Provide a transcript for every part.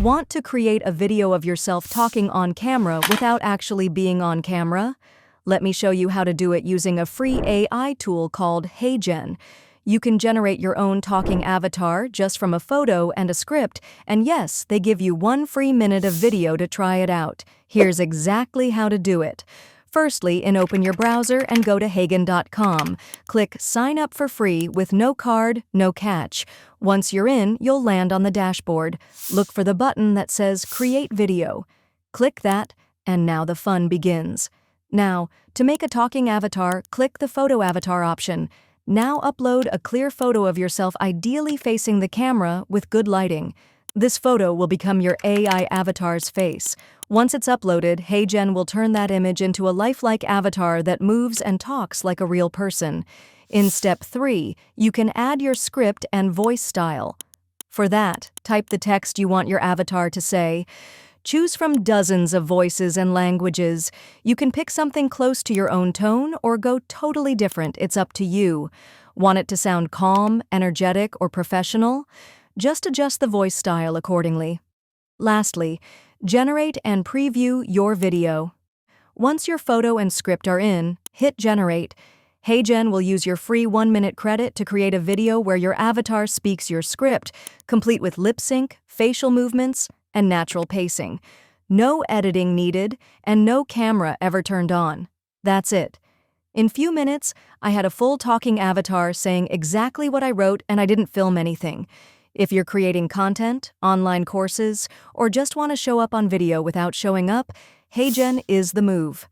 Want to create a video of yourself talking on camera without actually being on camera? Let me show you how to do it using a free AI tool called HeyGen. You can generate your own talking avatar just from a photo and a script, and yes, they give you 1 free minute of video to try it out. Here's exactly how to do it. Firstly, open your browser and go to HeyGen.com. Click Sign Up for Free with no card, no catch. Once you're in, you'll land on the dashboard. Look for the button that says Create Video. Click that, and now the fun begins. Now, to make a talking avatar, click the Photo Avatar option. Now upload a clear photo of yourself ideally facing the camera with good lighting. This photo will become your AI avatar's face. Once it's uploaded, HeyGen will turn that image into a lifelike avatar that moves and talks like a real person. In step 3, you can add your script and voice style. For that, type the text you want your avatar to say. Choose from dozens of voices and languages. You can pick something close to your own tone or go totally different. It's up to you. Want it to sound calm, energetic, or professional? Just adjust the voice style accordingly. Lastly, generate and preview your video. Once your photo and script are in, hit Generate. HeyGen will use your free 1-minute credit to create a video where your avatar speaks your script, complete with lip sync, facial movements, and natural pacing. No editing needed, and no camera ever turned on. That's it. In few minutes, I had a full talking avatar saying exactly what I wrote, and I didn't film anything. If you're creating content, online courses, or just want to show up on video without showing up, HeyGen is the move.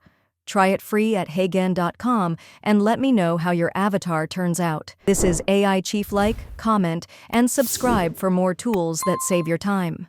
Try it free at HeyGen.com and let me know how your avatar turns out. This is AIChief. Like, comment, and subscribe for more tools that save your time.